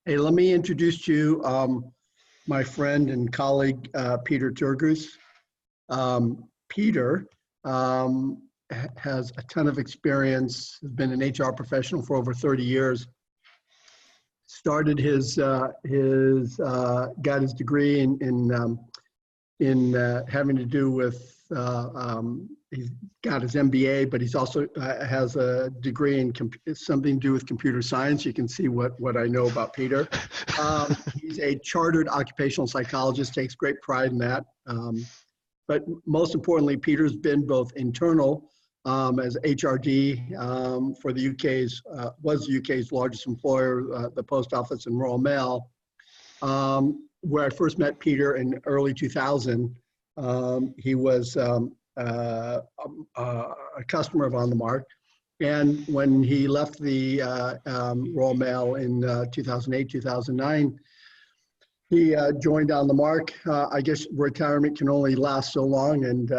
Hey, let me introduce to you my friend and colleague, Peter Turgers. Peter has a ton of experience, has been an HR professional for over 30 years. Started got his degree in having to do with, he's got his MBA, but he's also has a degree in something to do with computer science. You can see what I know about Peter. He's a chartered occupational psychologist, takes great pride in that. But most importantly, Peter's been both internal as HRD for the was the UK's largest employer, the Post Office and Royal Mail, where I first met Peter in early 2000. He was a customer of On the Mark. And when he left the Royal Mail in 2008, 2009, he joined On the Mark. I guess retirement can only last so long, and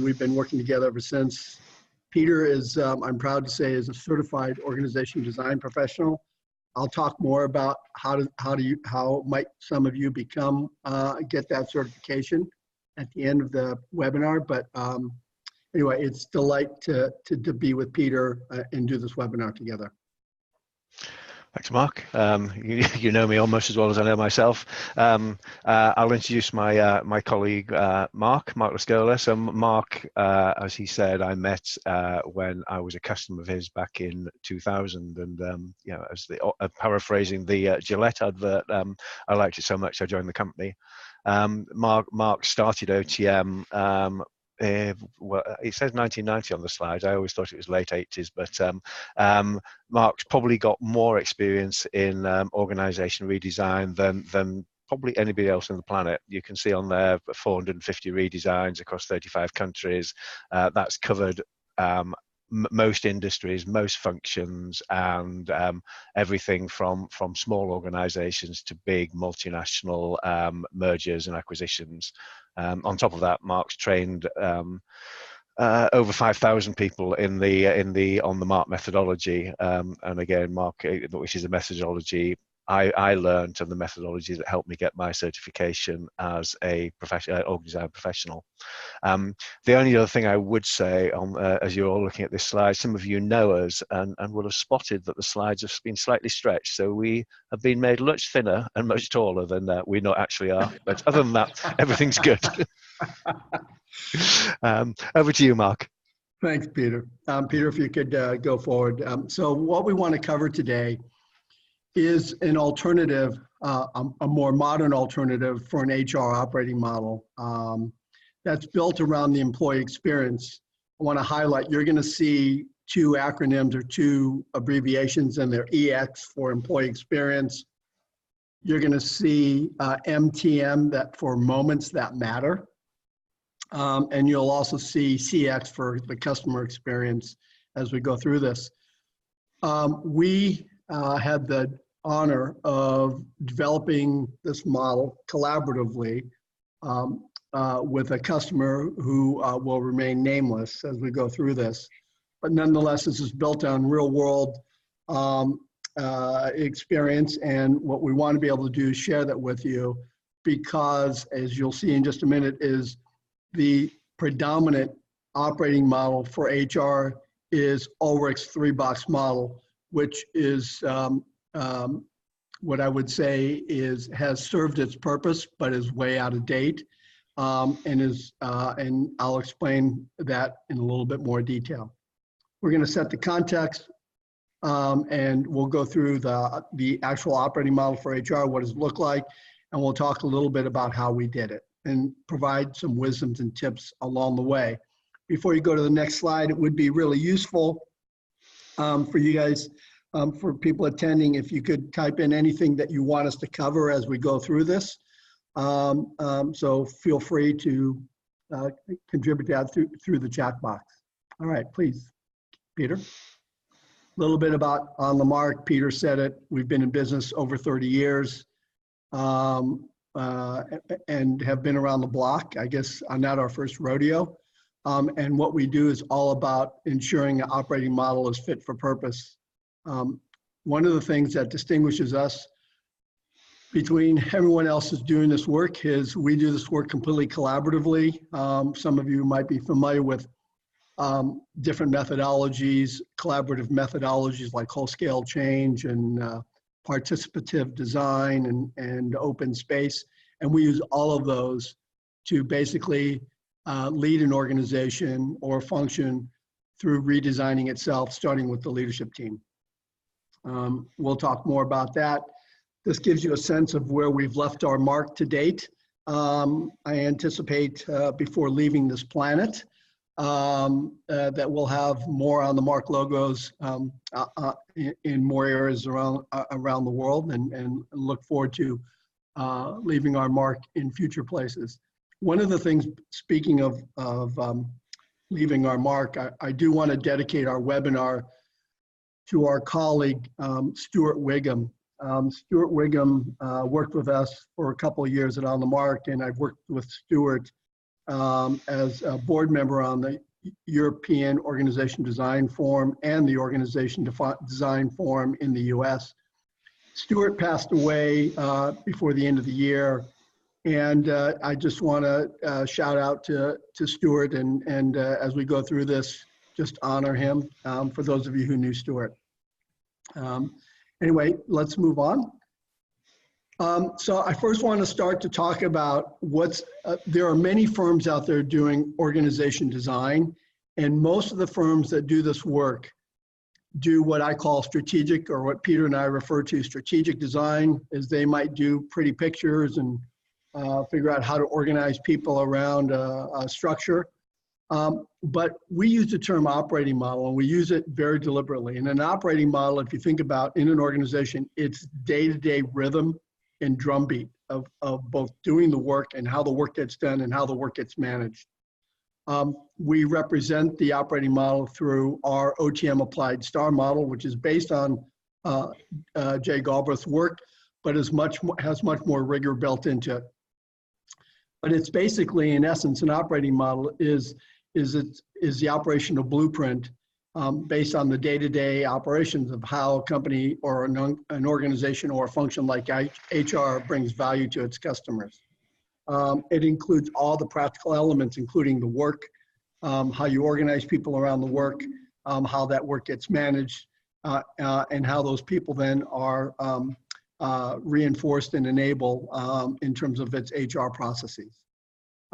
we've been working together ever since. Peter is, I'm proud to say, is a certified organization design professional. I'll talk more about how might some of you become get that certification at the end of the webinar. But anyway, it's a delight to be with Peter and do this webinar together. Thanks, Mark. You know me almost as well as I know myself. I'll introduce my colleague, Mark Lascola. So Mark, as he said, I met when I was a customer of his back in 2000. And, you know, as paraphrasing the Gillette advert, I liked it so much I joined the company. Mark started OTM. Well, it says 1990 on the slide. I always thought it was late 80s, but Mark's probably got more experience in organization redesign than probably anybody else on the planet. You can see on there 450 redesigns across 35 countries. That's covered most industries, most functions, and everything from small organizations to big multinational mergers and acquisitions. On top of that, Mark's trained over 5,000 people in the On the Mark methodology, and again, Mark, which is a methodology I learned, and the methodology that helped me get my certification as a org design professional. The only other thing I would say, as you're all looking at this slide, some of you know us and will have spotted that the slides have been slightly stretched. So we have been made much thinner and much taller than we not actually are. But other than that, everything's good. Over to you, Mark. Thanks, Peter. Peter, if you could go forward. So what we want to cover today is an alternative, a more modern alternative for an HR operating model that's built around the employee experience. I want to highlight, you're going to see two acronyms or two abbreviations, and they're EX for employee experience. You're going to see MTM, that for moments that matter. And you'll also see CX for the customer experience as we go through this. We had the honor of developing this model collaboratively with a customer who will remain nameless as we go through this. But nonetheless, this is built on real world experience, and what we want to be able to do is share that with you, because as you'll see in just a minute, is the predominant operating model for HR is Ulrich's three-box model, which is what I would say has served its purpose, but is way out of date, and I'll explain that in a little bit more detail. We're going to set the context, and we'll go through the actual operating model for HR, what does it look like, and we'll talk a little bit about how we did it and provide some wisdoms and tips along the way. Before you go to the next slide, it would be really useful for you guys, for people attending, if you could type in anything that you want us to cover as we go through this. So feel free to contribute that through the chat box. All right, please, Peter. A little bit about On the Mark. Peter said it. We've been in business over 30 years. And have been around the block. I guess not our first rodeo. And what we do is all about ensuring the operating model is fit for purpose. One of the things that distinguishes us between everyone else is doing this work is we do this work completely collaboratively. Some of you might be familiar with different methodologies, collaborative methodologies like whole scale change and participative design and open space. And we use all of those to basically lead an organization or function through redesigning itself, starting with the leadership team. We'll talk more about that. This gives you a sense of where we've left our mark to date. I anticipate before leaving this planet that we'll have more on the Mark logos in more areas around the world, and look forward to leaving our mark in future places. One of the things, speaking of leaving our mark, I do want to dedicate our webinar to our colleague, Stuart Wiggum. Stuart Wiggum worked with us for a couple of years at On the Mark, and I've worked with Stuart as a board member on the European Organization Design Forum and the Organization Design Forum in the US. Stuart passed away before the end of the year, and I just want to shout out to Stuart, and as we go through this, just honor him, for those of you who knew Stuart. Anyway, let's move on. So I first want to start to talk about there are many firms out there doing organization design, and most of the firms that do this work do what I call strategic, or what Peter and I refer to strategic design, is they might do pretty pictures and figure out how to organize people around a structure. But we use the term operating model, and we use it very deliberately. And an operating model, if you think about in an organization, it's day-to-day rhythm and drumbeat of both doing the work and how the work gets done and how the work gets managed. We represent the operating model through our OTM Applied STAR model, which is based on Jay Galbraith's work, but has much more rigor built into it. But it's basically, in essence, an operating model is the operational blueprint based on the day-to-day operations of how a company or an organization or a function like HR brings value to its customers. It includes all the practical elements, including the work, how you organize people around the work, how that work gets managed, and how those people then are reinforced and enabled in terms of its HR processes.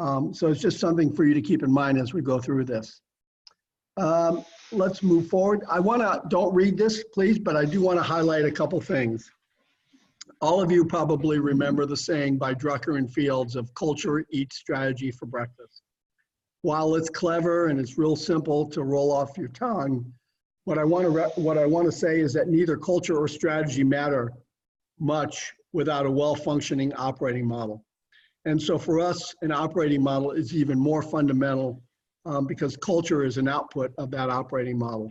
So it's just something for you to keep in mind as we go through this. Let's move forward. Don't read this, please, but I do want to highlight a couple things. All of you probably remember the saying by Drucker and Fields of culture eats strategy for breakfast. While it's clever and it's real simple to roll off your tongue, what I want to say is that neither culture or strategy matter much without a well-functioning operating model. And so for us, an operating model is even more fundamental because culture is an output of that operating model.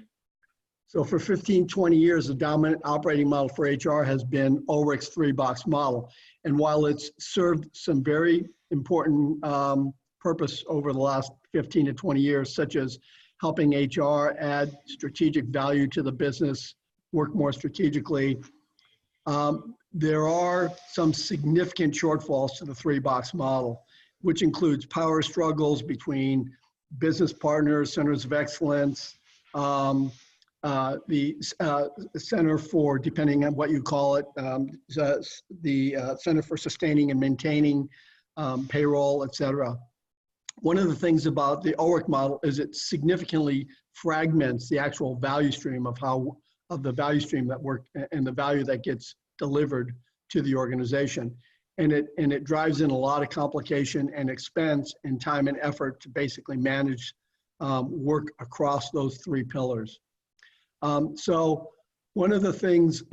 So for 15, 20 years, the dominant operating model for HR has been Ulrich's three-box model. And while it's served some very important purpose over the last 15 to 20 years, such as helping HR add strategic value to the business, work more strategically, there are some significant shortfalls to the three-box model, which includes power struggles between business partners, centers of excellence, the Center for, depending on what you call it, the Center for Sustaining and Maintaining Payroll, et cetera. One of the things about the Ulrich model is it significantly fragments the actual value stream of the value stream that work and the value that gets delivered to the organization. And it drives in a lot of complication and expense and time and effort to basically manage work across those three pillars. So one of the things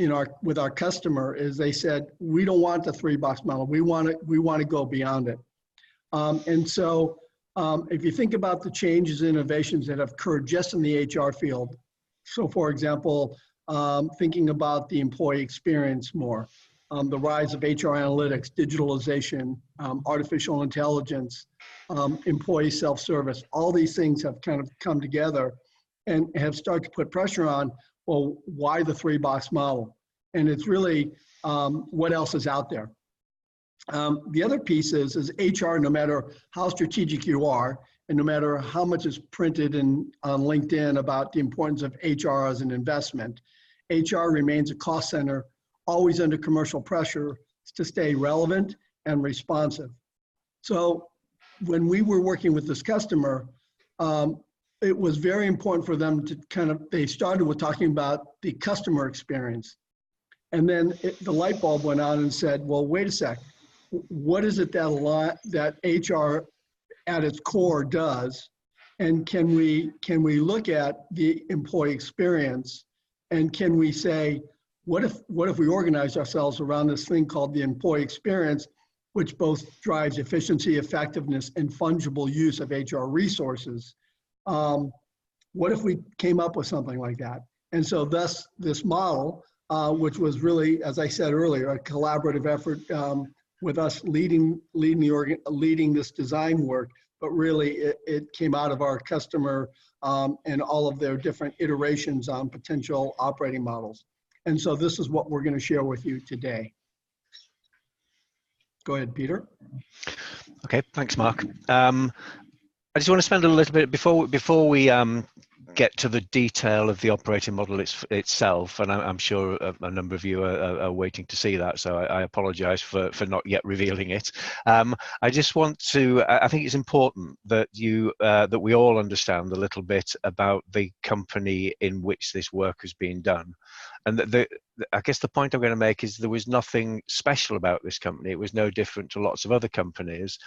with our customer is they said, we don't want the three-box model. We want to go beyond it. And so if you think about the changes and innovations that have occurred just in the HR field, so for example, thinking about the employee experience more, the rise of HR analytics, digitalization, artificial intelligence, employee self-service, all these things have kind of come together and have started to put pressure on, well, why the three-box model? And it's really what else is out there? The other piece is HR, no matter how strategic you are, and no matter how much is printed on LinkedIn about the importance of HR as an investment, HR remains a cost center, always under commercial pressure to stay relevant and responsive. So when we were working with this customer, it was very important for them to they started with talking about the customer experience. And then the light bulb went on and said, well, wait a sec. What is it that HR at its core does? And can we look at the employee experience, and can we say, what if we organize ourselves around this thing called the employee experience, which both drives efficiency, effectiveness, and fungible use of HR resources? What if we came up with something like that? And so thus this model, which was really, as I said earlier, a collaborative effort with us leading this design work, but really it came out of our customer and all of their different iterations on potential operating models. And so this is what we're going to share with you today. Go ahead, Peter. Okay, thanks, Mark. I just want to spend a little bit before we get to the detail of the operating model itself, and I'm sure a number of you are waiting to see that, so I apologize for not yet revealing it. I just want to, I think it's important that that we all understand a little bit about the company in which this work has been done. And I guess the point I'm going to make is there was nothing special about this company. It was no different to lots of other companies,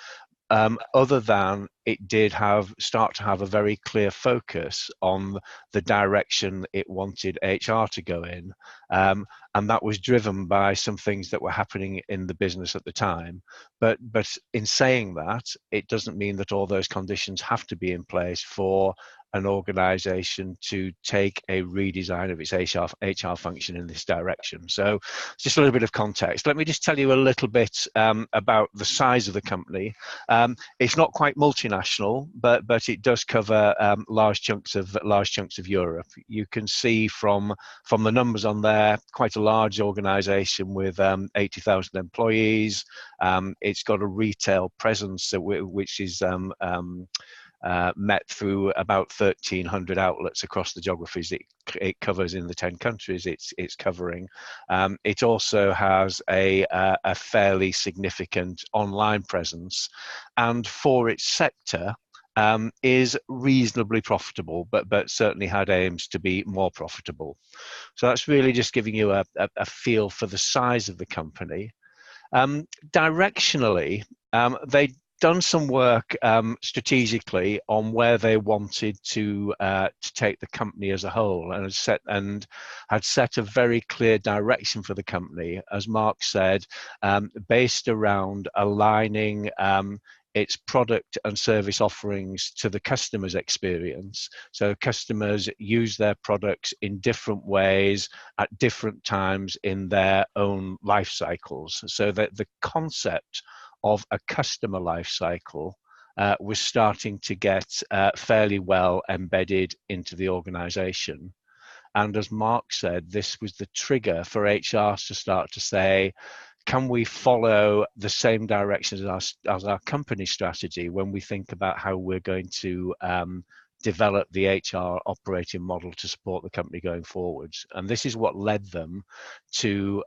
other than it did start to have a very clear focus on the direction it wanted HR to go in. And that was driven by some things that were happening in the business at the time. But in saying that, it doesn't mean that all those conditions have to be in place for an organization to take a redesign of its HR function in this direction. So just a little bit of context. Let me just tell you a little bit about the size of the company. It's not quite multinational, but it does cover large chunks of Europe. You can see from the numbers on there, quite a large organization with 80,000 employees. It's got a retail presence which is met through about 1,300 outlets across the geographies it covers in the 10 countries it's covering. It also has a fairly significant online presence, and for its sector is reasonably profitable, but certainly had aims to be more profitable. So that's really just giving you a feel for the size of the company. Directionally, they done some work strategically on where they wanted to take the company as a whole, and had set a very clear direction for the company, as Mark said, based around aligning its product and service offerings to the customer's experience. So customers use their products in different ways at different times in their own life cycles, so that the concept of a customer life cycle was starting to get fairly well embedded into the organization. And as Mark said, this was the trigger for HR to start to say, can we follow the same direction as our company strategy when we think about how we're going to develop the HR operating model to support the company going forwards? And this is what led them to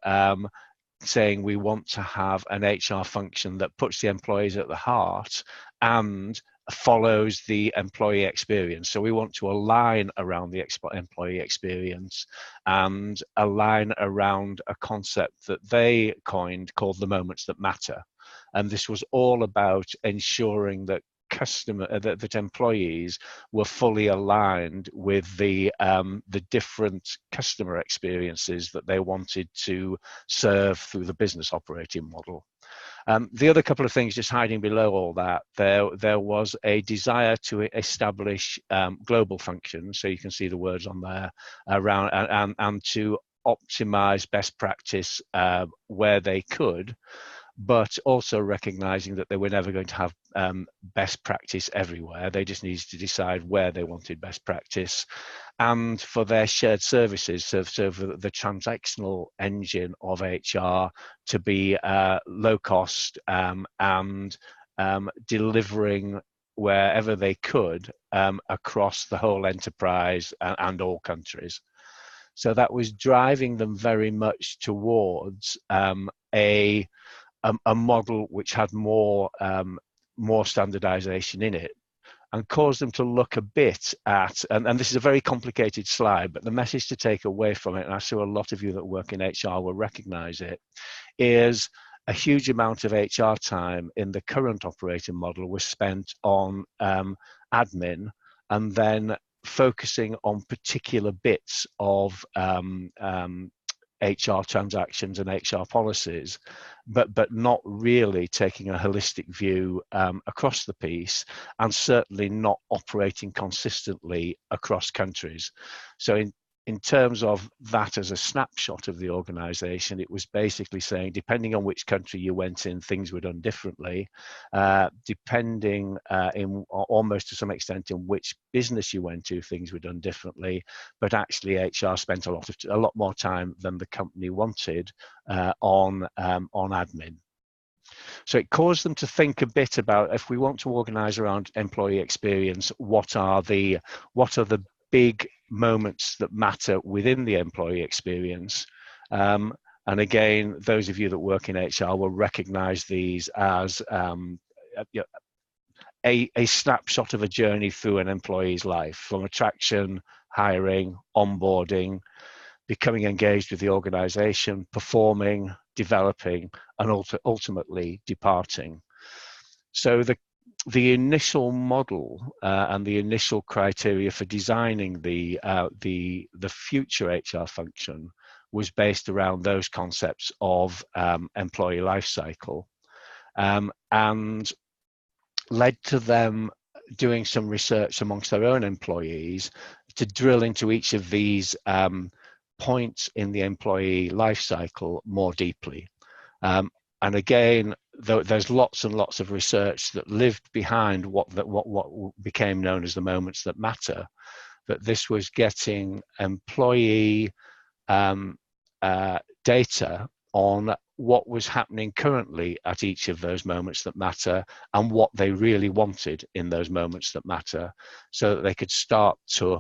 saying we want to have an HR function that puts the employees at the heart and follows the employee experience. So we want to align around the employee experience and align around a concept that they coined called the moments that matter. And this was all about ensuring that that employees were fully aligned with the different customer experiences that they wanted to serve through the business operating model. The other couple of things just hiding below all that, there was a desire to establish global functions, so you can see the words on there, around and to optimize best practice where they could. but also recognizing that they were never going to have best practice everywhere. They just needed to decide where they wanted best practice. And for their shared services, so the transactional engine of HR to be low cost and delivering wherever they could across the whole enterprise and all countries. So that was driving them very much towards a model which had more standardization in it, and caused them to look a bit at, and this is a very complicated slide, but the message to take away from it, and I'm sure a lot of you that work in HR will recognize it, is a huge amount of HR time in the current operating model was spent on admin, and then focusing on particular bits of HR transactions and HR policies, but not really taking a holistic view across the piece, and certainly not operating consistently across countries. So in terms of that as a snapshot of the organization, it was basically saying, depending on which country you went in, things were done differently. Depending almost to some extent in which business you went to, things were done differently. But actually, HR spent a lot more time than the company wanted on admin. So it caused them to think a bit about, if we want to organize around employee experience, what are the big moments that matter within the employee experience. And again, those of you that work in HR will recognize these as a snapshot of a journey through an employee's life, from attraction, hiring, onboarding, becoming engaged with the organization, performing, developing, and ultimately departing. So the initial model and the initial criteria for designing the future HR function was based around those concepts of employee life cycle, and led to them doing some research amongst their own employees to drill into each of these points in the employee life cycle more deeply. And again, there's lots and lots of research that lived behind what became known as the moments that matter. That this was getting employee data on what was happening currently at each of those moments that matter, and what they really wanted in those moments that matter, so that they could start to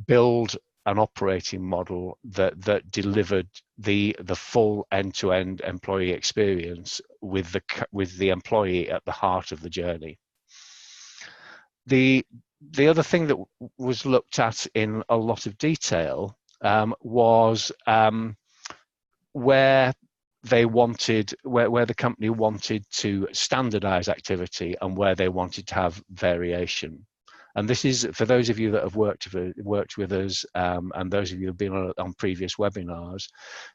build an operating model that delivered the full end-to-end employee experience with the employee at the heart of the journey. The other thing that was looked at in a lot of detail was where the company wanted to standardize activity and where they wanted to have variation. And this is, for those of you that have worked with us, and those of you who have been on previous webinars,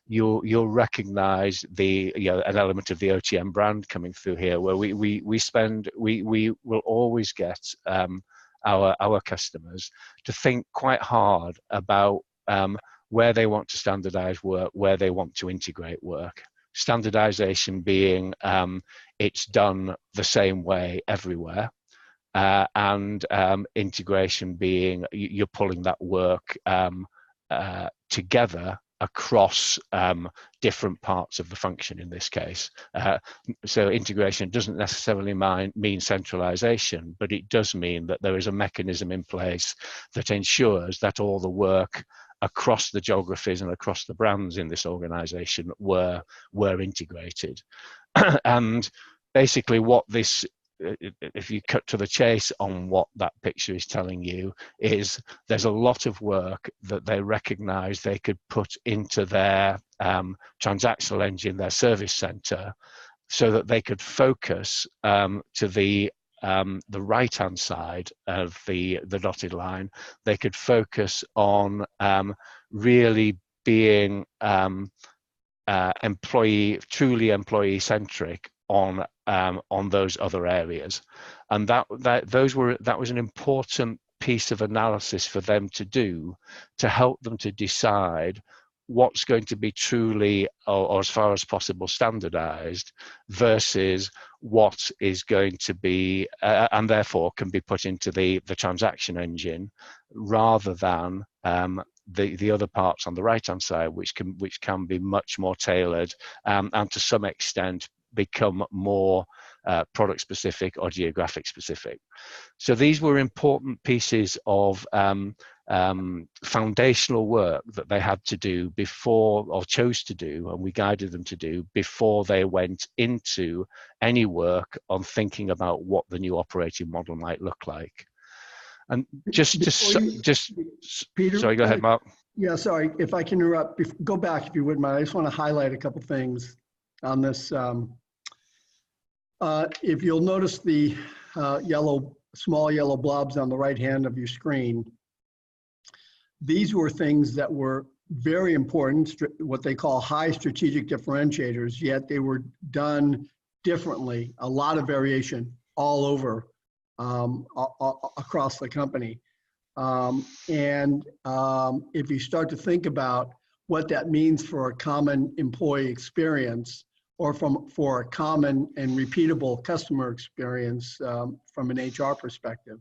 you'll recognize an element of the OTM brand coming through here, where we will always get our customers to think quite hard about where they want to standardize work, where they want to integrate work. Standardization being it's done the same way everywhere. And integration being you're pulling that work together across different parts of the function in this case. So integration doesn't necessarily mean centralization, but it does mean that there is a mechanism in place that ensures that all the work across the geographies and across the brands in this organization were integrated. And basically what this, if you cut to the chase on what that picture is telling you, is there's a lot of work that they recognize they could put into their transactional engine, their service center, so that they could focus to the right-hand side of the dotted line. They could focus on really being truly employee-centric on those other areas, and that was an important piece of analysis for them to do, to help them to decide what's going to be truly or as far as possible standardized versus what is going to be and therefore can be put into the transaction engine rather than the other parts on the right hand side, which can be much more tailored and to some extent become more product specific or geographic specific. So these were important pieces of foundational work that they had to do before, or chose to do, and we guided them to do before they went into any work on thinking about what the new operating model might look like. And Peter, sorry, go ahead, Mark. Yeah, sorry, if I can interrupt, go back if you wouldn't mind. I just want to highlight a couple things on this. If you'll notice the small yellow blobs on the right hand of your screen, these were things that were very important, what they call high strategic differentiators, yet they were done differently, a lot of variation all over across the company. If you start to think about what that means for a common employee experience or for a common and repeatable customer experience from an HR perspective,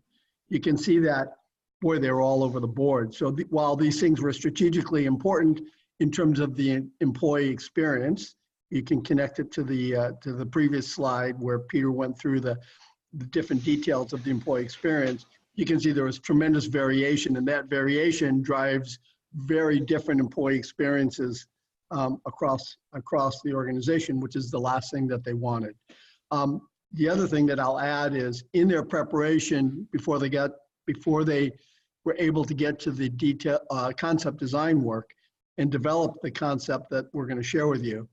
you can see that, boy, they were all over the board. So while these things were strategically important in terms of the employee experience, you can connect it to the previous slide where Peter went through the different details of the employee experience. You can see there was tremendous variation, and that variation drives very different employee experiences across the organization, which is the last thing that they wanted. The other thing that I'll add is in their preparation before they were able to get to the detail concept design work and develop the concept that we're going to share with you,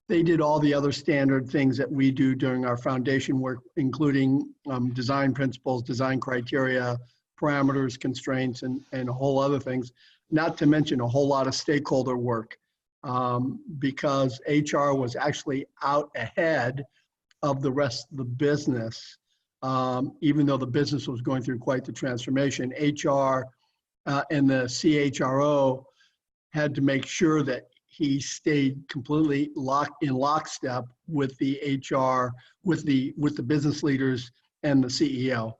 they did all the other standard things that we do during our foundation work, including design principles, design criteria, parameters, constraints, and a whole other things, not to mention a whole lot of stakeholder work, because HR was actually out ahead of the rest of the business. Even though the business was going through quite the transformation, HR and the CHRO had to make sure that he stayed completely in lockstep with the HR, with the business leaders and the CEO.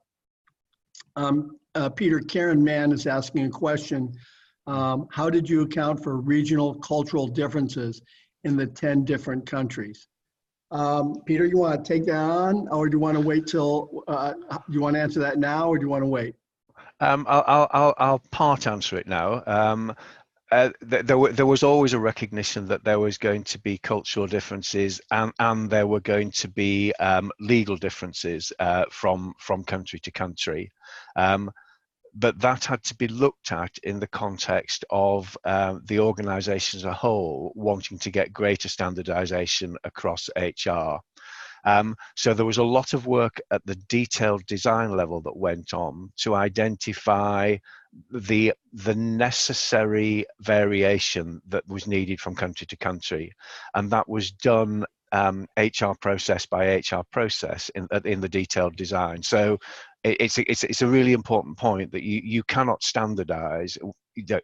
Peter, Karen Mann is asking a question. How did you account for regional cultural differences in the 10 different countries? Peter, you want to take that on, or do you want to wait till, do you want to answer that now, or do you want to wait? I'll part answer it now. There was always a recognition that there was going to be cultural differences and there were going to be legal differences from country to country. But that had to be looked at in the context of the organization as a whole wanting to get greater standardization across HR. So there was a lot of work at the detailed design level that went on to identify the necessary variation that was needed from country to country, and that was done HR process by HR process in the detailed design. So it's a really important point that you cannot standardize.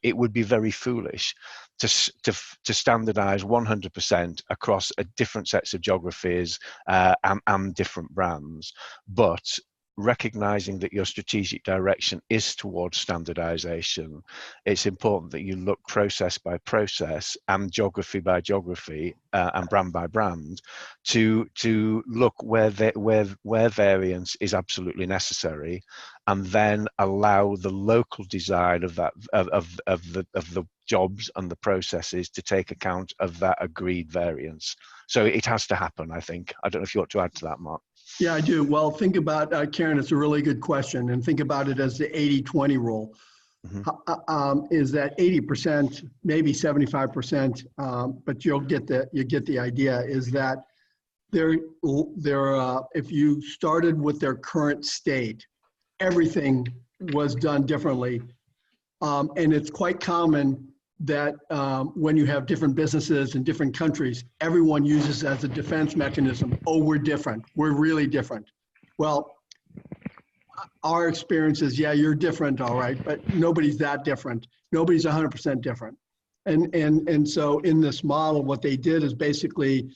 It would be very foolish to standardize 100% across different sets of geographies and different brands, but recognizing that your strategic direction is towards standardization, it's important that you look process by process and geography by geography and brand by brand to look where variance is absolutely necessary, and then allow the local design of that of the jobs and the processes to take account of that agreed variance. So it has to happen, I think. I don't know if you want to add to that, Mark. Yeah, I do. Well, think about, Karen, it's a really good question, and think about it as the 80-20 rule. Mm-hmm. Is that 80%, maybe 75%, but you get the idea, is that if you started with their current state, everything was done differently. And it's quite common that when you have different businesses in different countries, everyone uses as a defense mechanism, oh, we're different, we're really different. Well, our experience is, yeah, you're different, all right, but nobody's that different. Nobody's 100% different. And so in this model, what they did is basically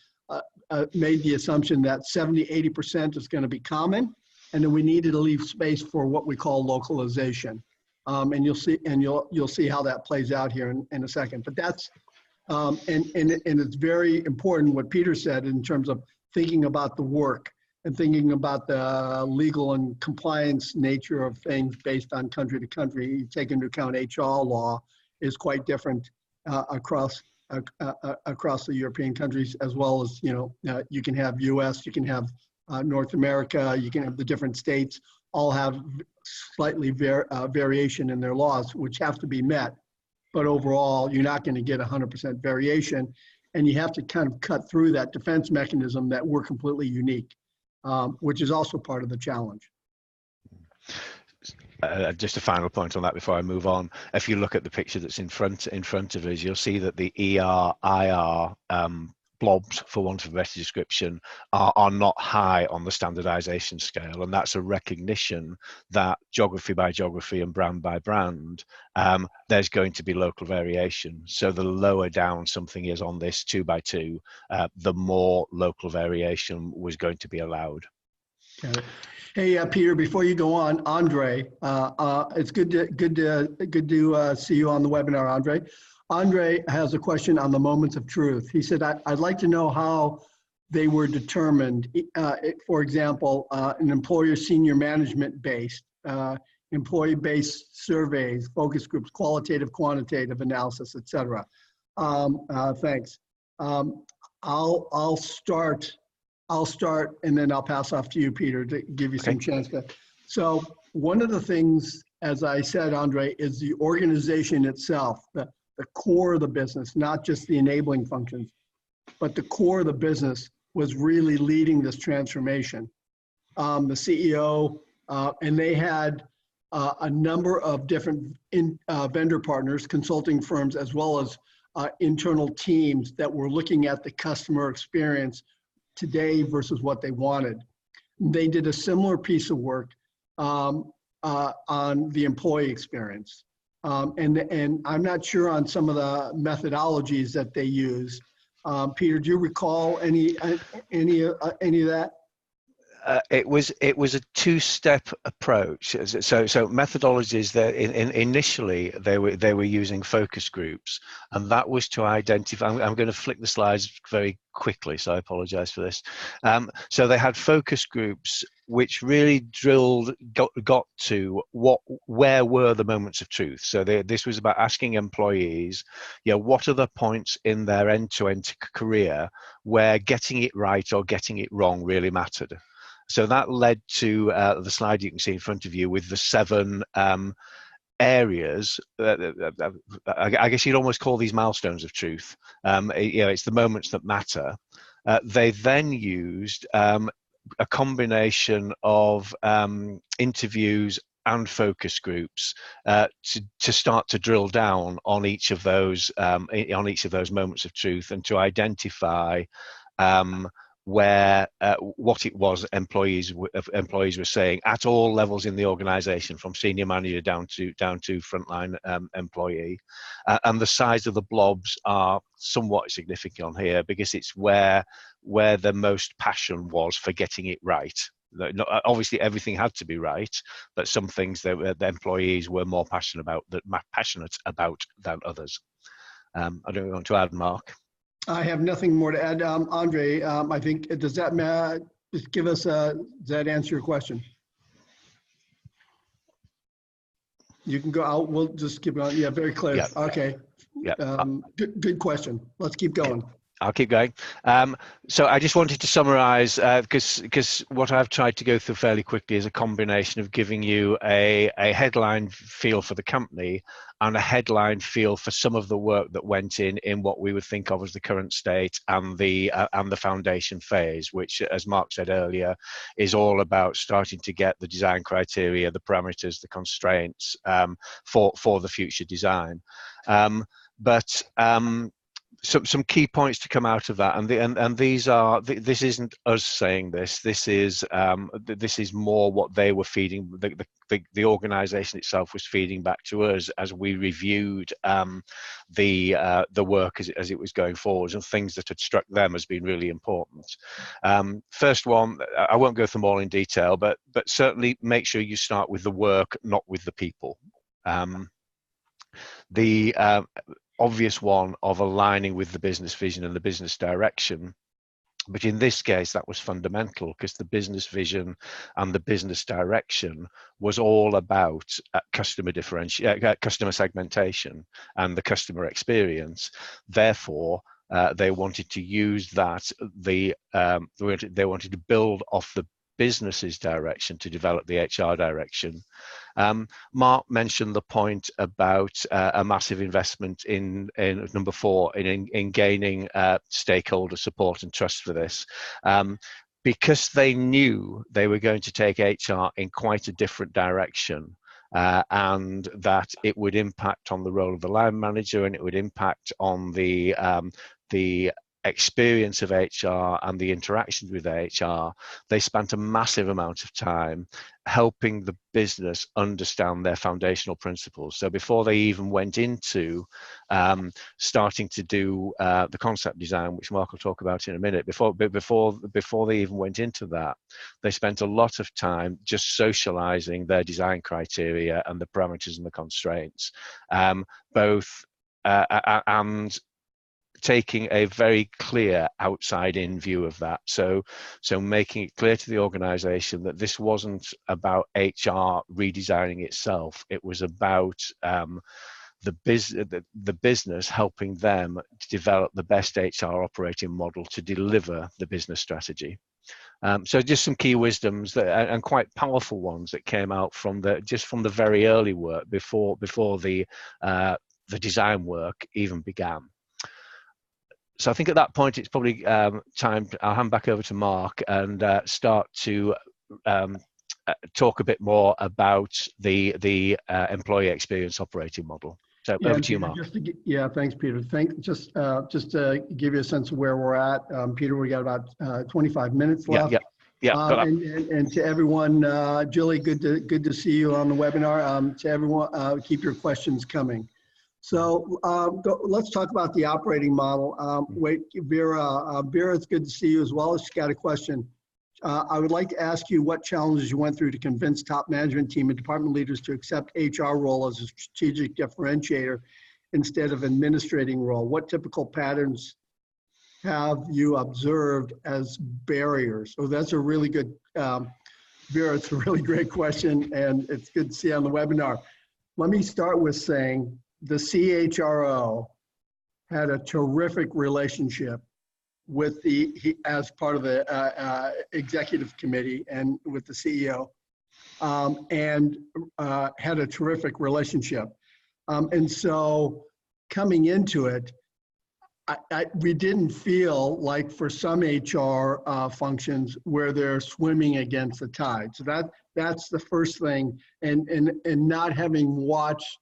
made the assumption that 70–80% is going to be common, and then we needed to leave space for what we call localization. And you'll see how that plays out here in a second. But that's and it's very important what Peter said in terms of thinking about the work and thinking about the legal and compliance nature of things based on country to country. You take into account HR law is quite different across the European countries, as well as, you can have US, you can have North America, you can have the different states all have slightly variation in their laws, which have to be met. But overall, you're not going to get 100% variation. And you have to kind of cut through that defense mechanism that we're completely unique, which is also part of the challenge. Just a final point on that before I move on. If you look at the picture that's in front of us, you'll see that the ER, IR blobs, for want of a better description, are not high on the standardization scale, and that's a recognition that geography by geography and brand by brand, there's going to be local variation. So the lower down something is on this 2x2, the more local variation was going to be allowed. Okay. Hey, Peter, before you go on, Andre, it's good to see you on the webinar, Andre. Andre has a question on the moments of truth. He said, I'd like to know how they were determined. For example, an employer senior management based, employee-based surveys, focus groups, qualitative, quantitative analysis, etc. Thanks. I'll start and then I'll pass off to you, Peter, to give you some chance to. So one of the things, as I said, Andre, is the organization itself, the core of the business, not just the enabling functions, but the core of the business was really leading this transformation. The CEO, and they had a number of different vendor partners, consulting firms, as well as internal teams that were looking at the customer experience today versus what they wanted. They did a similar piece of work on the employee experience. And I'm not sure on some of the methodologies that they used. Peter, do you recall any of that? It was a two-step approach. So methodologies that initially they were using focus groups, and that was to identify. I'm going to flick the slides very quickly, so I apologize for this. So they had focus groups which really got to where were the moments of truth. So this was about asking employees, what are the points in their end-to-end career where getting it right or getting it wrong really mattered. So that led to the slide you can see in front of you with the 7 areas. I guess you'd almost call these milestones of truth. It's the moments that matter. They then used a combination of interviews and focus groups to start to drill down on each of those moments of truth and to identify what it was employees were saying at all levels in the organization, from senior manager down to frontline employee. And the size of the blobs are somewhat significant on here because it's where the most passion was for getting it right. Obviously everything had to be right, but some things that the employees were more passionate about than others. I don't want to add, Mark. I have nothing more to add. Andre, I think, does that just give us does that answer your question? You can go out. We'll just keep going. Yeah, very clear. Yeah. Okay. Yeah. Good question. Let's keep going. I'll keep going. So I just wanted to summarize, because what I've tried to go through fairly quickly is a combination of giving you a headline feel for the company and a headline feel for some of the work that went in what we would think of as the current state and the foundation phase, which, as Mark said earlier, is all about starting to get the design criteria, the parameters, the constraints for the future design. But some key points to come out of that, and these are, this isn't us saying this. This is more what they were feeding, the organization itself was feeding back to us as we reviewed the work as it was going forward, and things that had struck them as being really important. First one, I won't go through them all in detail, but certainly make sure you start with the work, not with the people. The obvious one of aligning with the business vision and the business direction. But in this case, that was fundamental, because the business vision and the business direction was all about customer segmentation and the customer experience. Therefore, they wanted to use that. They wanted to build off the business's direction to develop the HR direction. Mark mentioned the point about a massive investment in number 4 in gaining stakeholder support and trust for this, because they knew they were going to take HR in quite a different direction, and that it would impact on the role of the line manager, and it would impact on the experience of HR and the interactions with HR. They spent a massive amount of time helping the business understand their foundational principles. So before they even went into starting to do the concept design, which Mark will talk about in a minute, before they even went into that, they spent a lot of time just socializing their design criteria and the parameters and the constraints, and taking a very clear outside-in view of that. So making it clear to the organization that this wasn't about HR redesigning itself. It was about the business helping them to develop the best HR operating model to deliver the business strategy. So just some key wisdoms and quite powerful ones that came out from the very early work before the design work even began. So I think at that point, it's probably time, I'll hand back over to Mark and start to talk a bit more about the employee experience operating model. So over to you, Mark. Thanks, Peter. Just to give you a sense of where we're at, Peter, we got about 25 minutes left. And to everyone, Julie, good to see you on the webinar. To everyone, keep your questions coming. So let's talk about the operating model. Vera, it's good to see you as well. She's got a question. I would like to ask you what challenges you went through to convince top management team and department leaders to accept HR role as a strategic differentiator instead of administrating role. What typical patterns have you observed as barriers? So that's a really good, Vera, it's a really great question, and it's good to see you on the webinar. Let me start with saying the CHRO had a terrific relationship with as part of the executive committee and with the CEO, and had a terrific relationship. And so coming into it, we didn't feel like for some HR functions where they're swimming against the tide. So that's the first thing, and not having watched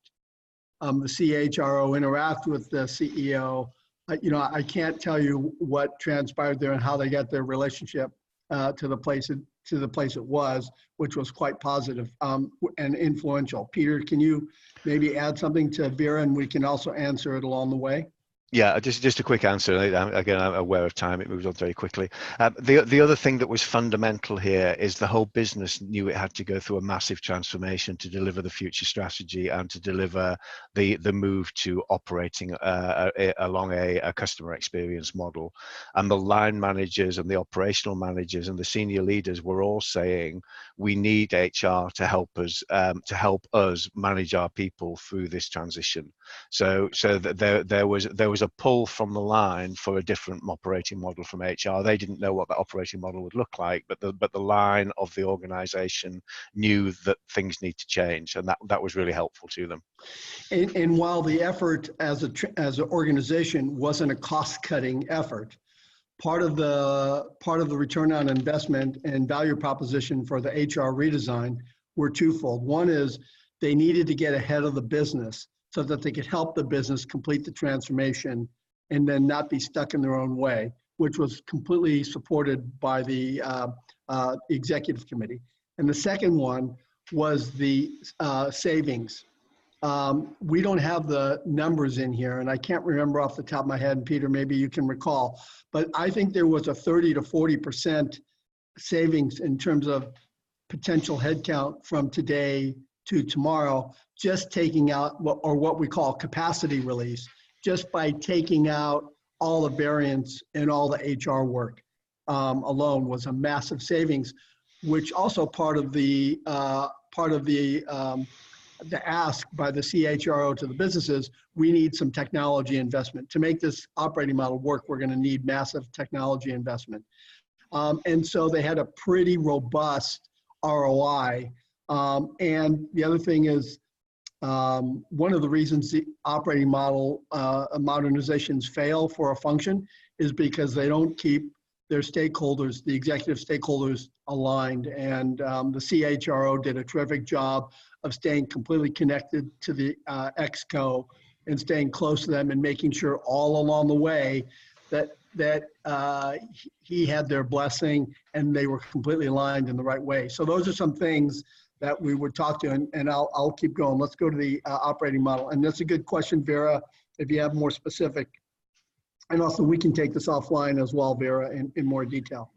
the CHRO interact with the CEO, I can't tell you what transpired there and how they got their relationship to the place it was, which was quite positive and influential. Peter, can you maybe add something to Vera, and we can also answer it along the way? Yeah, just a quick answer. Again, I'm aware of time. It moves on very quickly. The other thing that was fundamental here is the whole business knew it had to go through a massive transformation to deliver the future strategy and to deliver the move to operating along a customer experience model. And the line managers and the operational managers and the senior leaders were all saying, we need HR to help us manage our people through this transition. So that there was a pull from the line for a different operating model from HR. They didn't know what that operating model would look like, but the line of the organization knew that things need to change, and that was really helpful to them. And while the effort as an organization wasn't a cost-cutting effort, part of the return on investment and value proposition for the HR redesign were twofold. One is they needed to get ahead of the business so that they could help the business complete the transformation and then not be stuck in their own way, which was completely supported by the executive committee. And the second one was the savings. We don't have the numbers in here, and I can't remember off the top of my head, and Peter, maybe you can recall, but I think there was a 30 to 40% savings in terms of potential headcount from today to tomorrow, just taking out what we call capacity release, just by taking out all the variance and all the HR work alone was a massive savings, which also part of the ask by the CHRO to the businesses, we need some technology investment. To make this operating model work, we're going to need massive technology investment. And so they had a pretty robust ROI. And the other thing is, one of the reasons the operating model modernizations fail for a function is because they don't keep their stakeholders, the executive stakeholders, aligned. And the CHRO did a terrific job of staying completely connected to the ExCo and staying close to them and making sure all along the way that he had their blessing and they were completely aligned in the right way. So those are some things that we would talk to, and I'll keep going. Let's go to the operating model. And that's a good question, Vera, if you have more specific. And also we can take this offline as well, Vera, in more detail.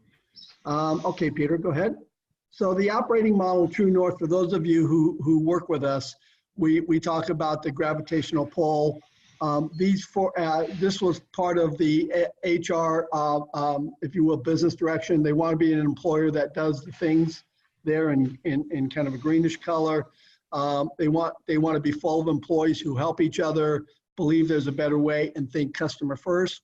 Okay, Peter, go ahead. So the operating model, True North, for those of you who work with us, we talk about the gravitational pull. This was part of the HR, if you will, business direction. They want to be an employer that does the things there in kind of a greenish color. They want to be full of employees who help each other, believe there's a better way, and think customer first.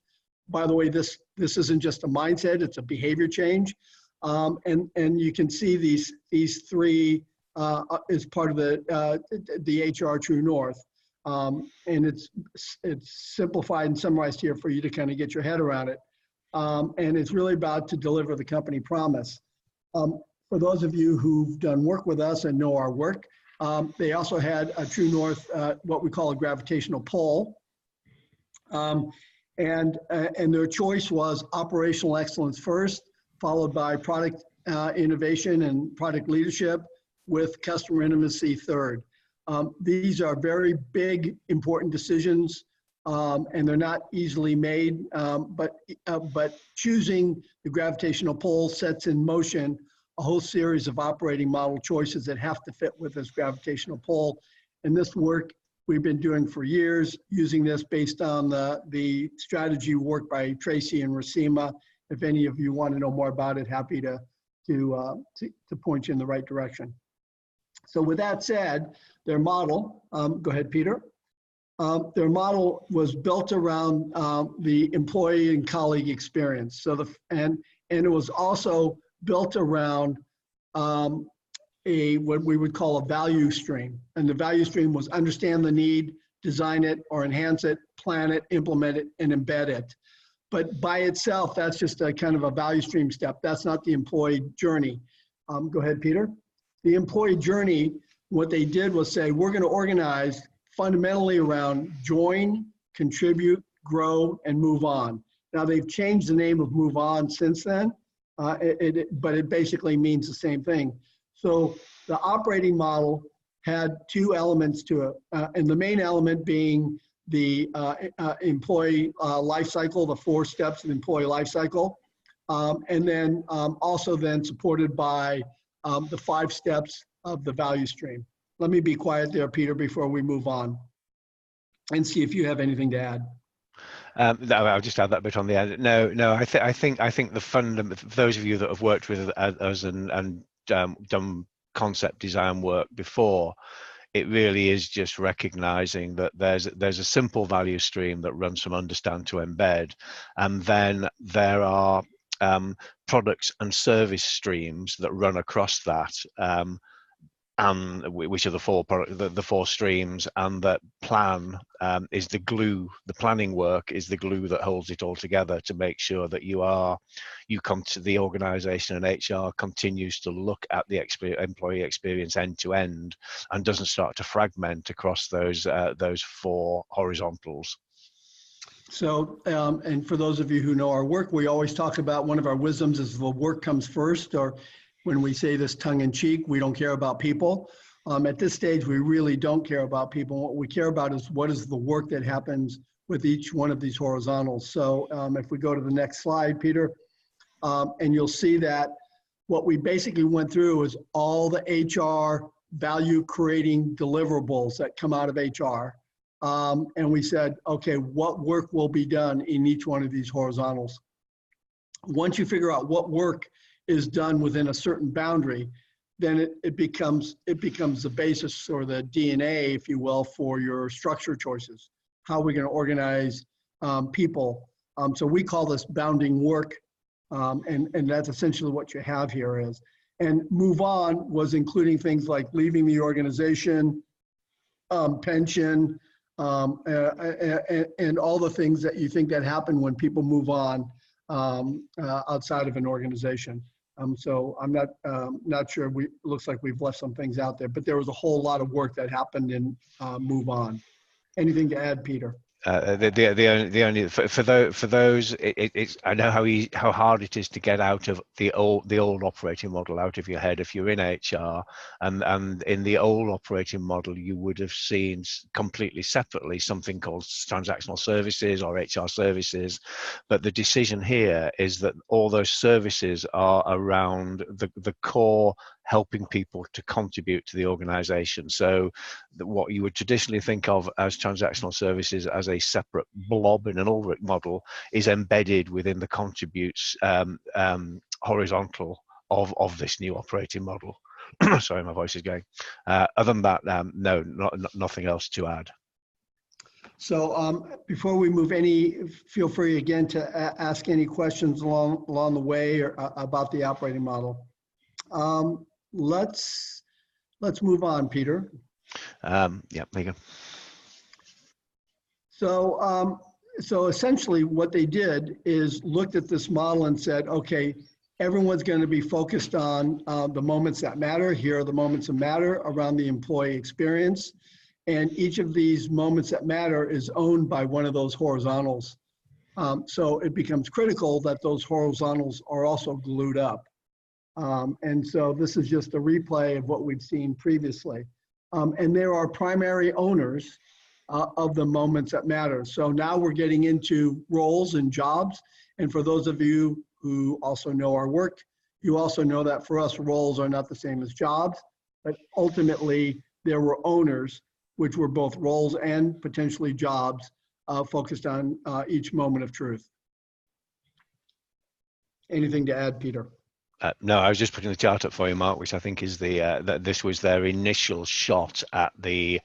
By the way, this isn't just a mindset, it's a behavior change. And you can see these three as part of the HR True North. And it's simplified and summarized here for you to kind of get your head around it. And it's really about to deliver the company promise. For those of you who've done work with us and know our work, they also had a True North, what we call a gravitational pull. And their choice was operational excellence first, followed by product innovation and product leadership, with customer intimacy third. These are very big, important decisions, and they're not easily made, but choosing the gravitational pull sets in motion a whole series of operating model choices that have to fit with this gravitational pull. And this work we've been doing for years, using this based on the strategy work by Tracy and Racima. If any of you want to know more about it, happy to point you in the right direction. So with that said, their model, go ahead, Peter. Their model was built around the employee and colleague experience. So and it was also built around what we would call a value stream. And the value stream was understand the need, design it or enhance it, plan it, implement it, and embed it. But by itself, that's just a kind of a value stream step. That's not the employee journey. Go ahead, Peter. The employee journey, what they did was say, we're going to organize fundamentally around join, contribute, grow, and move on. Now they've changed the name of move on since then, but it basically means the same thing. So the operating model had two elements to it, and the main element being the employee life cycle, the 4 steps of the employee life cycle, and then also then supported by the 5 steps of the value stream. Let me be quiet there, Peter, before we move on and see if you have anything to add. No, I'll just add that bit on the end. No, I think the fundamental, for those of you that have worked with us and done concept design work before, it really is just recognizing that there's a simple value stream that runs from understand to embed, and then there are products and service streams that run across that, and which are the 4 streams, and that plan is the glue. The planning work is the glue that holds it all together to make sure that you come to the organization, and HR continues to look at the employee experience end to end and doesn't start to fragment across those 4 horizontals. So, and for those of you who know our work, we always talk about one of our wisdoms is the work comes first, or when we say this tongue in cheek, we don't care about people. At this stage, we really don't care about people. What we care about is what is the work that happens with each one of these horizontals. So if we go to the next slide, Peter, and you'll see that what we basically went through is all the HR value creating deliverables that come out of HR. And we said, okay, what work will be done in each one of these horizontals? Once you figure out what work is done within a certain boundary, then it becomes the basis or the DNA, if you will, for your structure choices. How are we going to organize people? So we call this bounding work, and that's essentially what you have here is. And move on was including things like leaving the organization, pension, and all the things that you think that happen when people move on outside of an organization. So I'm not sure. It looks like we've left some things out there, but there was a whole lot of work that happened in Move On. Anything to add, Peter? The only for those it's I know how hard it is to get out of the old operating model out of your head if you're in HR, and in the old operating model you would have seen completely separately something called transactional services or HR services, but the decision here is that all those services are around the core helping people to contribute to the organization. So what you would traditionally think of as transactional services as a separate blob in an Ulrich model is embedded within the contributes horizontal of this new operating model. Sorry, my voice is going. Other than that, no, nothing else to add. So before we move feel free again to ask any questions along the way or about the operating model. Let's move on, Peter. Yeah, there you go. So essentially what they did is looked at this model and said, okay, everyone's going to be focused on the moments that matter. Here are the moments that matter around the employee experience. And each of these moments that matter is owned by one of those horizontals. So it becomes critical that those horizontals are also glued up. And so this is just a replay of what we've seen previously. And there are primary owners of the moments that matter. So now we're getting into roles and jobs. And for those of you who also know our work, you also know that for us, roles are not the same as jobs, but ultimately there were owners, which were both roles and potentially jobs focused on each moment of truth. Anything to add, Peter? No, I was just putting the chart up for you, Mark, which I think is that this was their initial shot at the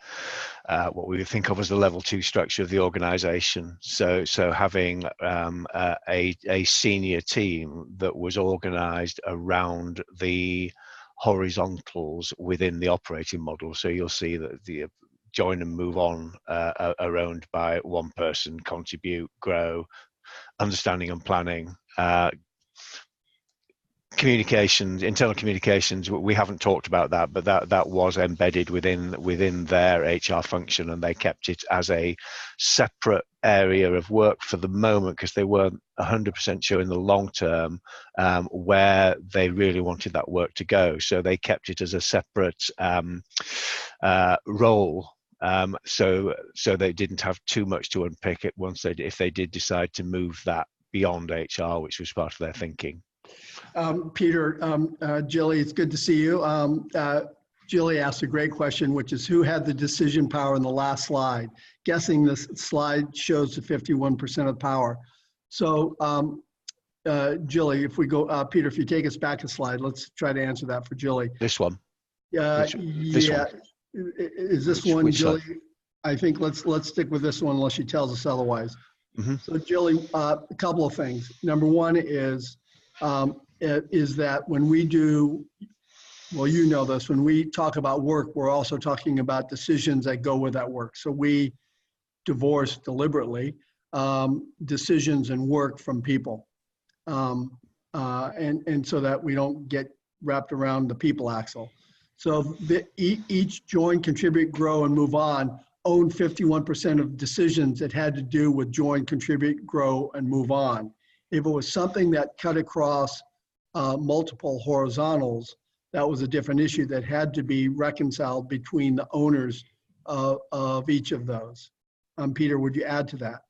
what we would think of as the level 2 structure of the organization. So having a senior team that was organized around the horizontals within the operating model. So you'll see that the join and move on are owned by one person, contribute, grow, understanding and planning. Communications, internal communications, we haven't talked about that, but that was embedded within their HR function, and they kept it as a separate area of work for the moment because they weren't 100% sure in the long term where they really wanted that work to go. So they kept it as a separate role. So they didn't have too much to unpick it once if they did decide to move that beyond HR, which was part of their thinking. Peter, Jilly, it's good to see you. Jilly asked a great question, which is who had the decision power in the last slide? Guessing this slide shows the 51% of power. So Jilly, if we go, Peter, if you take us back a slide, let's try to answer that for Jilly. This one. This one. Is this one, Jilly? Slide? I think let's stick with this one unless she tells us otherwise. Mm-hmm. So Jilly, a couple of things. Number one is that when we do, well, you know this, when we talk about work, we're also talking about decisions that go with that work. So we divorce deliberately decisions and work from people. And so that we don't get wrapped around the people axle. So each join, contribute, grow, and move on owned 51% of decisions that had to do with join, contribute, grow, and move on. If it was something that cut across multiple horizontals, that was a different issue that had to be reconciled between the owners of each of those. Peter, would you add to that?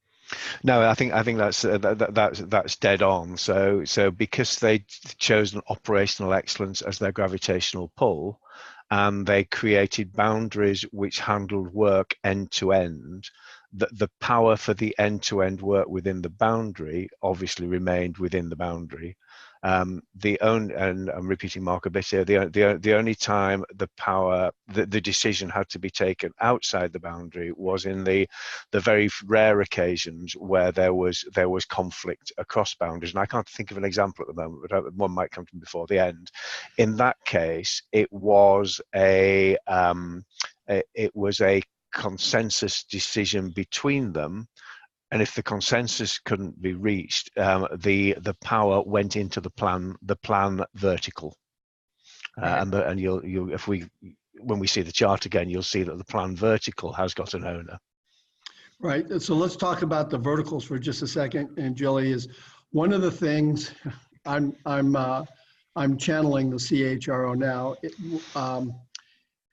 No, I think that's dead on. So because they chose an operational excellence as their gravitational pull, and they created boundaries which handled work end to end, the power for the end-to-end work within the boundary obviously remained within the boundary. And I'm repeating Mark a bit here, the only time the decision had to be taken outside the boundary was in the very rare occasions where there was conflict across boundaries. And I can't think of an example at the moment, but one might come to me before the end. In that case, it was a consensus decision between them, and if the consensus couldn't be reached, the power went into the plan vertical, and when we see the chart again, you'll see that the plan vertical has got an owner. Right. So let's talk about the verticals for just a second. And Jilly, is one of the things I'm channeling the CHRO now.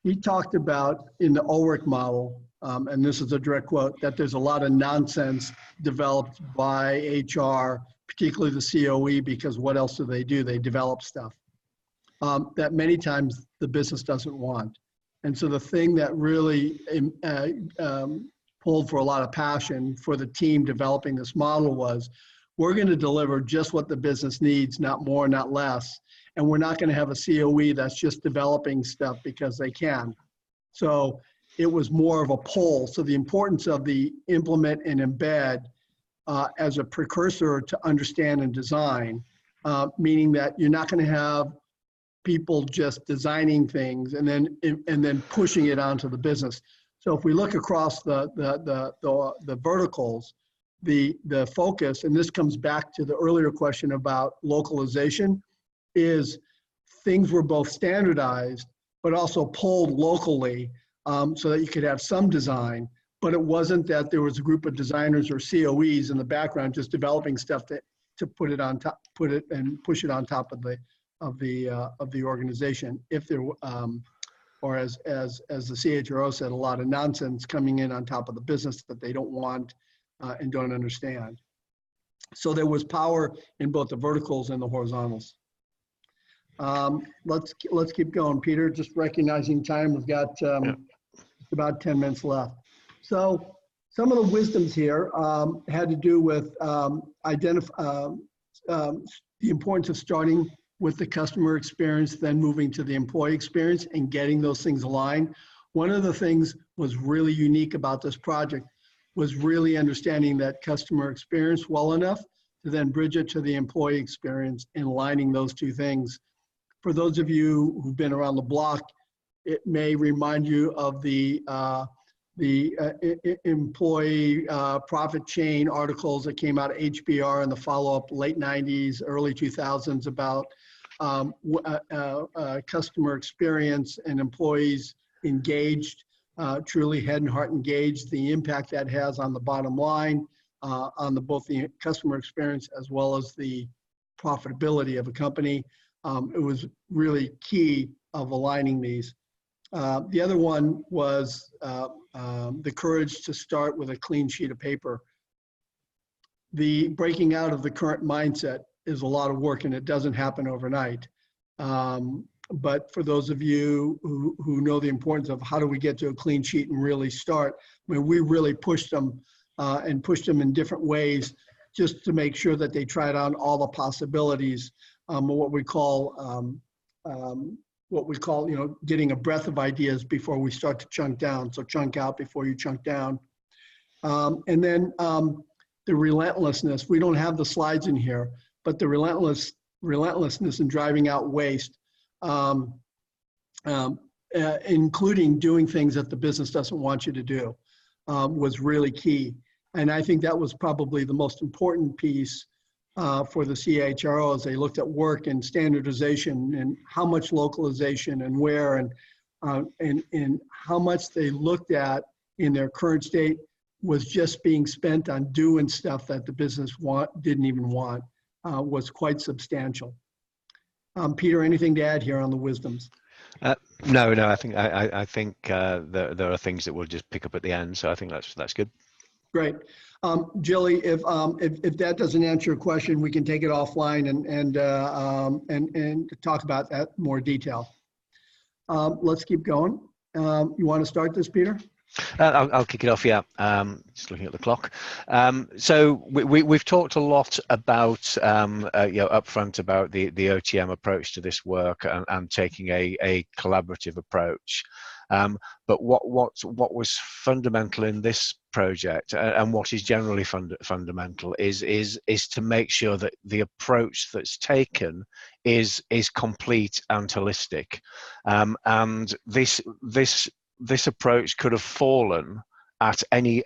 He talked about in the Ulrich model, and this is a direct quote, that there's a lot of nonsense developed by HR, particularly the COE, because what else do? They develop stuff that many times the business doesn't want. And so the thing that really pulled for a lot of passion for the team developing this model was, we're going to deliver just what the business needs, not more, not less. And we're not going to have a COE that's just developing stuff because they can. So it was more of a pull. So the importance of the implement and embed as a precursor to understand and design, meaning that you're not going to have people just designing things and then pushing it onto the business. So if we look across the verticals, the focus, and this comes back to the earlier question about localization, is things were both standardized, but also pulled locally so that you could have some design, but it wasn't that there was a group of designers or COEs in the background just developing stuff to put it on top, put it and push it on top of the organization. If there, or as the CHRO said, a lot of nonsense coming in on top of the business that they don't want and don't understand. So there was power in both the verticals and the horizontals. Let's keep going, Peter. Just recognizing time, we've got about 10 minutes left. So some of the wisdoms here had to do with the importance of starting with the customer experience, then moving to the employee experience and getting those things aligned. One of the things was really unique about this project was really understanding that customer experience well enough to then bridge it to the employee experience and aligning those two things. For those of you who've been around the block, it may remind you of the employee profit chain articles that came out of HBR in the follow-up late 90s, early 2000s about customer experience and employees engaged, truly head and heart engaged, the impact that has on the bottom line, on both the customer experience as well as the profitability of a company. It was really key of aligning these. The other one was the courage to start with a clean sheet of paper. The breaking out of the current mindset is a lot of work and it doesn't happen overnight. But for those of you who know the importance of how do we get to a clean sheet and really start, I mean, we really pushed them and pushed them in different ways just to make sure that they tried on all the possibilities, what we call, getting a breath of ideas before we start to chunk down. So chunk out before you chunk down. And then the relentlessness, we don't have the slides in here, but the relentlessness in driving out waste, including doing things that the business doesn't want you to do, was really key. And I think that was probably the most important piece for the CHRO as they looked at work and standardization and how much localization and where and how much they looked at in their current state was just being spent on doing stuff that the business didn't even want, was quite substantial. Peter, anything to add here on the wisdoms? No, I think there are things that we'll just pick up at the end. So I think that's good. Great. Jilly, if that doesn't answer your question, we can take it offline and talk about that in more detail. Let's keep going. You want to start this, Peter? I'll kick it off. Yeah, just looking at the clock. So we've talked a lot about upfront about the OTM approach to this work and taking a collaborative approach. But what was fundamental in this project, and what is generally fundamental, is to make sure that the approach that's taken is complete and holistic. And this approach could have fallen at any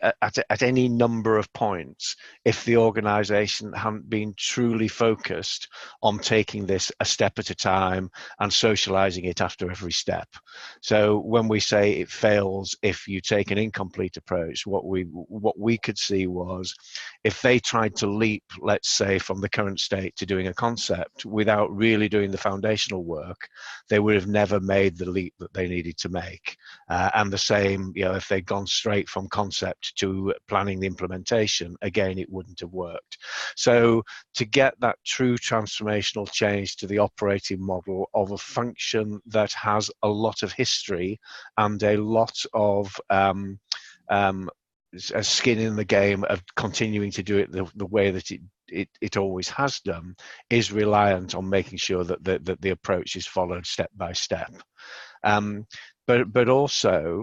number of points if the organization hadn't been truly focused on taking this a step at a time and socializing it after every step. So when we say it fails if you take an incomplete approach, what we could see was if they tried to leap, let's say, from the current state to doing a concept without really doing the foundational work, they would have never made the leap that they needed to make. And the same, if they'd gone straight from concept to planning the implementation, again, it wouldn't have worked. So to get that true transformational change to the operating model of a function that has a lot of history and a lot of skin in the game of continuing to do it the way that it always has done, is reliant on making sure that the approach is followed step by step. But also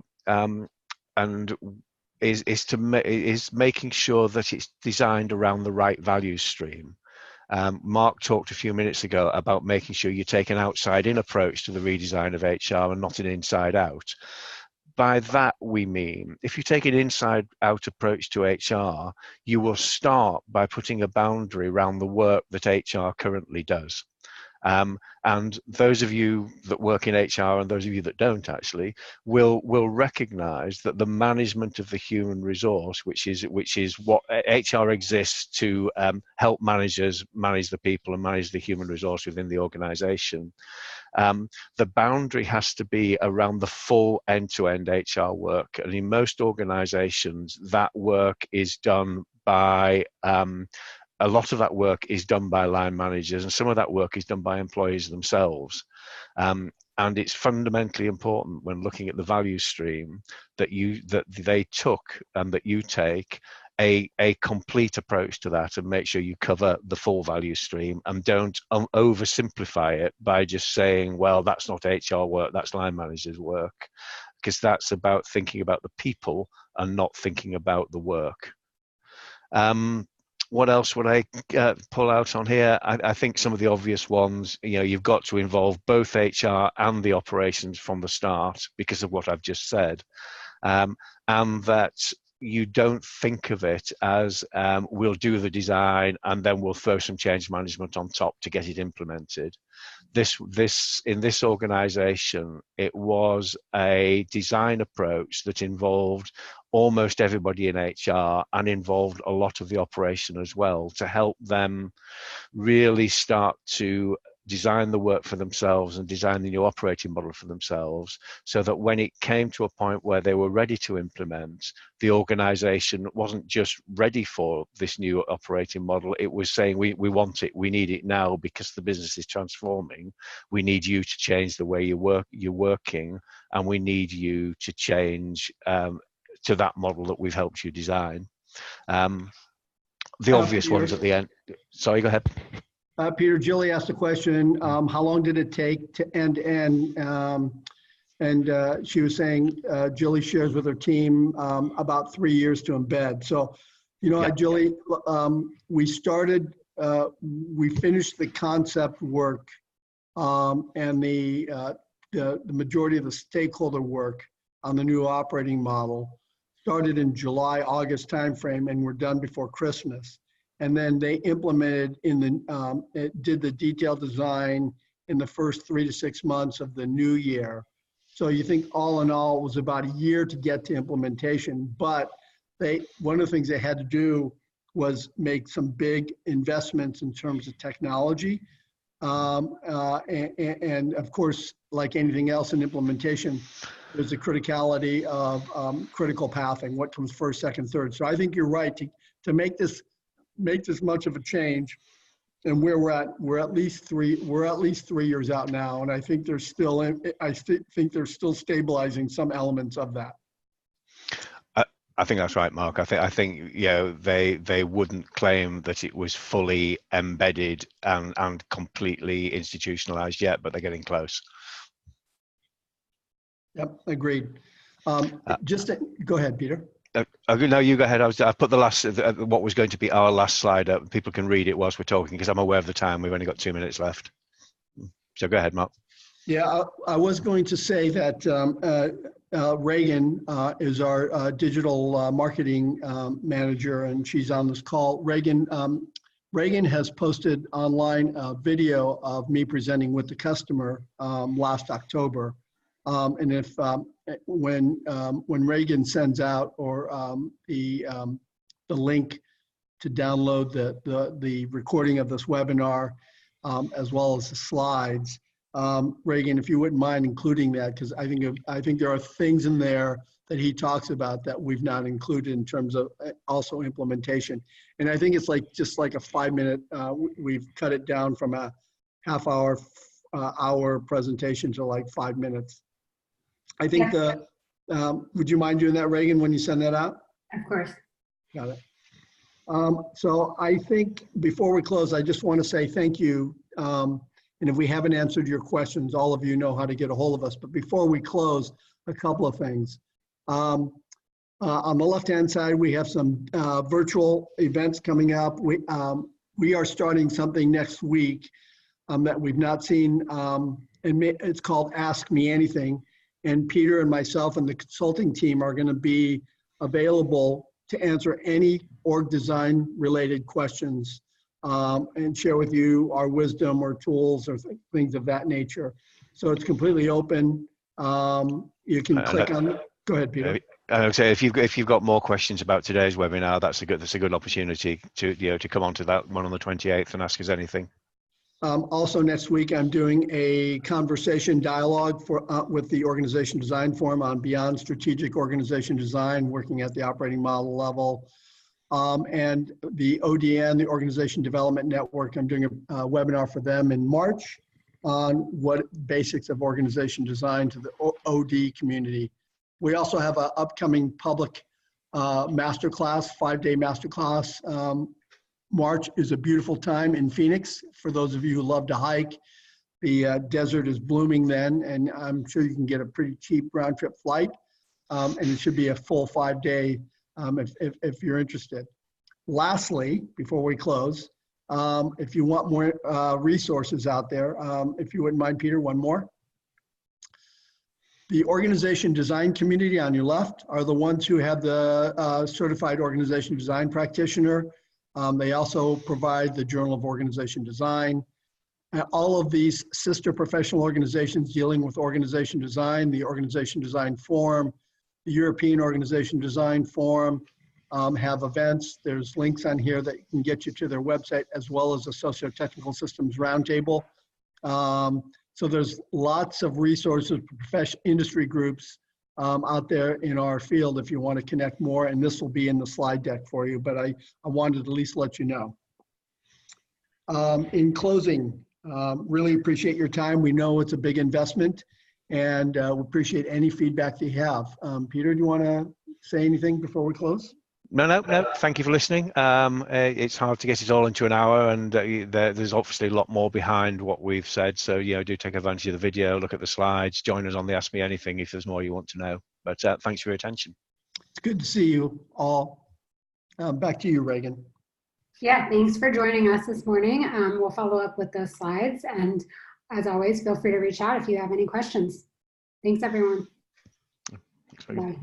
is making sure that it's designed around the right value stream. Mark talked a few minutes ago about making sure you take an outside-in approach to the redesign of HR and not an inside-out. By that we mean, if you take an inside-out approach to HR, you will start by putting a boundary around the work that HR currently does. And those of you that work in HR and those of you that don't actually will recognize that the management of the human resource, which is what HR exists to help managers manage the people and manage the human resource within the organization. The boundary has to be around the full end-to-end HR work. And in most organizations, that work is done by a lot of that work is done by line managers, and some of that work is done by employees themselves. And it's fundamentally important when looking at the value stream that they took and that you take a complete approach to that and make sure you cover the full value stream and don't oversimplify it by just saying, well, that's not HR work, that's line managers' work, because that's about thinking about the people and not thinking about the work. What else would I pull out on here? I think some of the obvious ones, you've got to involve both HR and the operations from the start because of what I've just said. And that you don't think of it as we'll do the design and then we'll throw some change management on top to get it implemented. In this organization, it was a design approach that involved almost everybody in HR and involved a lot of the operation as well to help them really start to design the work for themselves and design the new operating model for themselves, so that when it came to a point where they were ready to implement, the organization wasn't just ready for this new operating model, it was saying we want it, we need it now because the business is transforming, we need you to change the way you're working, and we need you to change to that model that we've helped you design. The obvious ones at the end. Sorry, go ahead. Peter, Jilly asked a question, how long did it take to end to end? And she was saying Jilly shares with her team about 3 years to embed. So, Yeah. Jilly, we finished the concept work and the majority of the stakeholder work on the new operating model started in July, August timeframe, and we're done before Christmas. And then they implemented did the detailed design in the first 3 to 6 months of the new year. So you think all in all, it was about a year to get to implementation, but one of the things they had to do was make some big investments in terms of technology. And of course, like anything else in implementation, there's a criticality of critical pathing, what comes first, second, third. So I think you're right to make this much of a change. And where we're at least 3 years out now, and I think they're still stabilizing some elements of that. I think that's right, Mark. I think they wouldn't claim that it was fully embedded and completely institutionalized yet, but they're getting close. Yep, agreed. Go ahead, Peter. No, you go ahead. I've put the last, what was going to be our last slide up. People can read it whilst we're talking because I'm aware of the time. We've only got 2 minutes left. So go ahead, Mark. Yeah, I was going to say that Reagan is our digital marketing manager, and she's on this call. Reagan has posted online a video of me presenting with the customer last October. And if when Reagan sends out the link to download the recording of this webinar, as well as the slides, Reagan, if you wouldn't mind including that, because I think there are things in there that he talks about that we've not included in terms of also implementation. And I think it's just like a 5-minute. We've cut it down from a half-hour hour presentation to like 5 minutes. I think would you mind doing that, Reagan, when you send that out? Of course. Got it. So I think before we close, I just want to say thank you. And if we haven't answered your questions, all of you know how to get a hold of us. But before we close, a couple of things. On the left-hand side, we have some virtual events coming up. We are starting something next week that we've not seen. And it's called Ask Me Anything. And Peter and myself and the consulting team are going to be available to answer any org design related questions and share with you our wisdom or tools or things of that nature. So it's completely open. You can click on it. Go ahead, Peter. I would say if you've got more questions about today's webinar, that's a good opportunity to come onto that one on the 28th and ask us anything. Also next week, I'm doing a conversation dialogue with the Organization Design Forum on Beyond Strategic Organization Design, working at the operating model level. And the ODN, the Organization Development Network, I'm doing a webinar for them in March on what basics of organization design to the OD community. We also have an upcoming public masterclass, 5-day masterclass. March is a beautiful time in Phoenix. For those of you who love to hike, the desert is blooming then, and I'm sure you can get a pretty cheap round trip flight. And it should be a full 5-day if you're interested. Lastly, before we close, if you want more resources out there, if you wouldn't mind, Peter, one more. The organization design community on your left are the ones who have the certified organization design practitioner. They also provide the Journal of Organization Design. All of these sister professional organizations dealing with organization design, the Organization Design Forum, the European Organization Design Forum, have events. There's links on here that can get you to their website, as well as a socio-technical systems roundtable. So there's lots of resources for industry groups out there in our field if you want to connect more, and this will be in the slide deck for you, but I wanted to at least let you know. In closing, really appreciate your time. We know it's a big investment, and we appreciate any feedback that you have. Peter, do you want to say anything before we close? No. Thank you for listening. It's hard to get it all into an hour, and there's obviously a lot more behind what we've said. So, do take advantage of the video, look at the slides, join us on the Ask Me Anything if there's more you want to know. But thanks for your attention. It's good to see you all. Back to you, Reagan. Yeah, thanks for joining us this morning. We'll follow up with those slides. And as always, feel free to reach out if you have any questions. Thanks, everyone. Thanks, Reagan. Bye.